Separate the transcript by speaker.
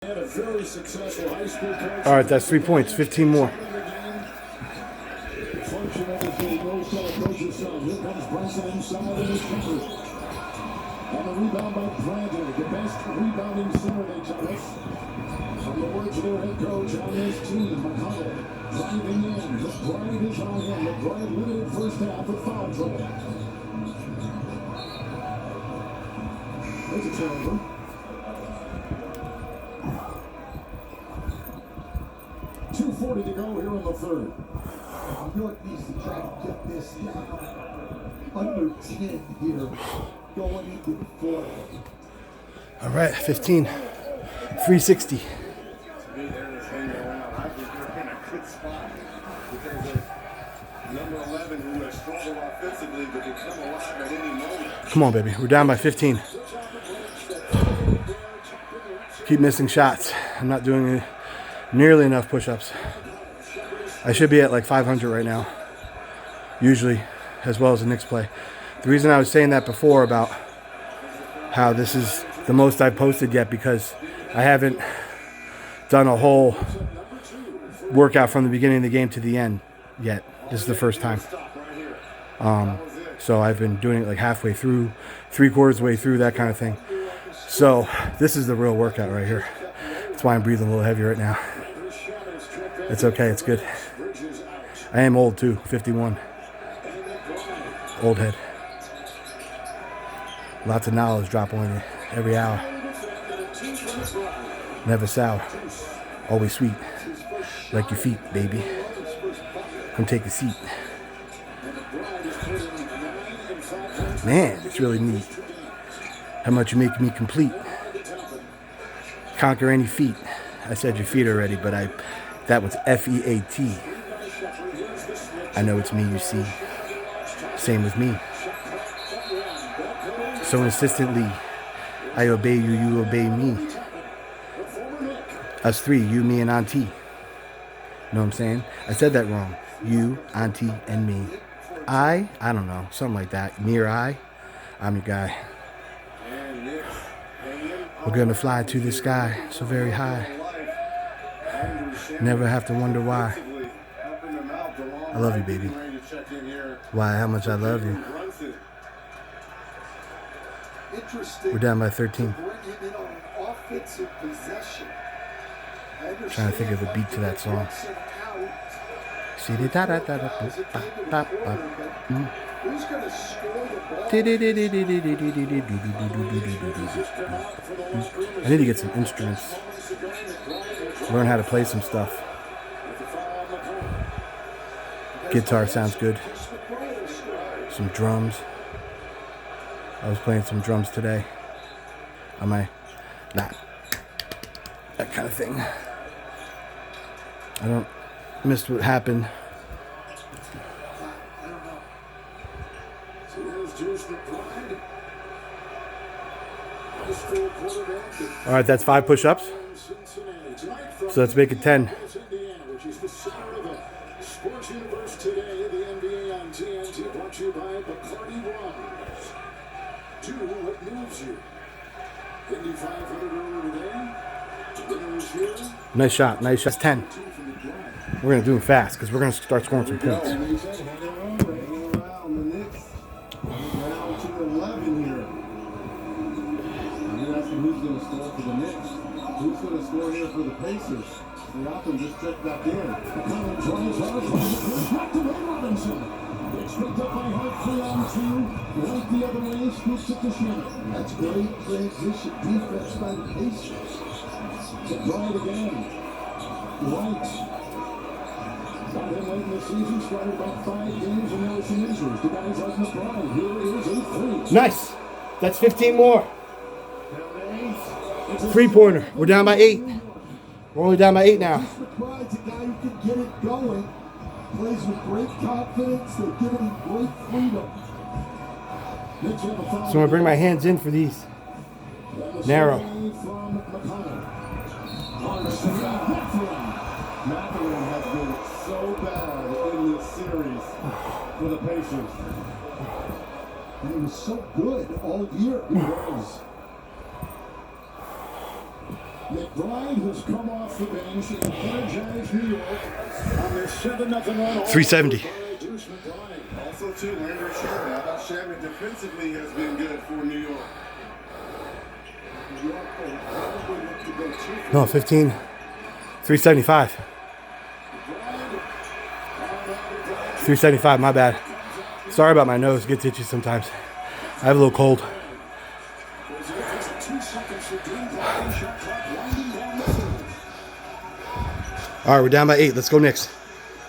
Speaker 1: All right, that's 3 points. 15 more.
Speaker 2: And a rebound by Brandon, the best rebounding center, they tell us. From the words of their head coach on this team, McConnell driving in. McBride is on him. McBride limited first half with foul trouble. There's a turnover. .240 to go here in the third.
Speaker 3: New York needs to try to get this down under 10 here. Going into the fourth.
Speaker 1: All right, 15. 360. Come on, baby. We're down by 15. Keep missing shots. I'm not doing nearly enough push-ups. I should be at like 500 right now, usually, as well as the Knicks play. The reason I was saying that before about how this is the most I've posted yet, because I haven't done a whole workout from the beginning of the game to the end yet. This is the first time. So I've been doing it like halfway through, 3/4 way through, that kind of thing. So this is the real workout right here. That's why I'm breathing a little heavier right now. It's okay, it's good. I am old too, 51. Old head. Lots of knowledge drop on you every hour. Never sour. Always sweet. Like your feet, baby. Come take a seat. Man, it's really neat how much you make me complete. Conquer any feat. I said your feet already, but that was F-E-A-T. I know it's me you see. Same with me. So insistently, I obey you, you obey me. Us three, you, me, and Auntie. Know what I'm saying? I said that wrong. You, Auntie, and me. I don't know, something like that. Me or I'm your guy. We're gonna fly to the sky so very high. Never have to wonder why. I love you, baby. Why? How much I love you. We're down by 13. Trying to think of a beat to that song. I need to get some instruments. Learn how to play some stuff. Guitar sounds good. Some drums. I was playing some drums today. On my, not that kind of thing. I don't miss what happened. All right, that's 5 push-ups. So let's make it 10. Sports Universe today, the NBA on TNT, brought to you by Bacardi Rum. Do what moves you. Indy 500 earlier today. Nice shot. Nice shot. That's 10. We're going to do it fast because we're going to start scoring some points.
Speaker 2: The Knicks hanging around the Knicks. Down to 11 here. You're asking who's going to score for the Knicks. Who's going to score here for the Pacers? Siakam just checked back in. McConnell drives hard. Back to Ray Robinson. It's picked up by Hartford on 2. Right the other way. Scoops it to Schmidt. That's great transition defense by the Pacers. To drive again. White. Got him late in the season. Started about 5 games and there were some injuries. The guys like McBride. Here is a 3.
Speaker 1: Nice. That's 15 more. 3-pointer. We're down by 8. We're only down by 8 now.
Speaker 3: McBride's a guy who can get it going. Plays with great confidence. They're giving him great freedom.
Speaker 1: So I'm going to bring my hands in for these. Narrow.
Speaker 2: Matherin has been so bad in this series for the Pacers.
Speaker 3: And he was so good all year.
Speaker 2: He was. Bryant has come off the bench and energized New York on their 7-0 run.
Speaker 1: 370.
Speaker 4: Also, too, Landry Shamet. I thought Shamet defensively has been good for New York.
Speaker 2: New York will probably look to go 2 for
Speaker 1: No, 15. 375. 375, my bad. Sorry about my nose. It gets itchy sometimes. I have a little cold.
Speaker 2: 2 seconds for Dean Bryant. Shot clock winding down the field.
Speaker 1: All right, we're down by 8. Let's go Knicks.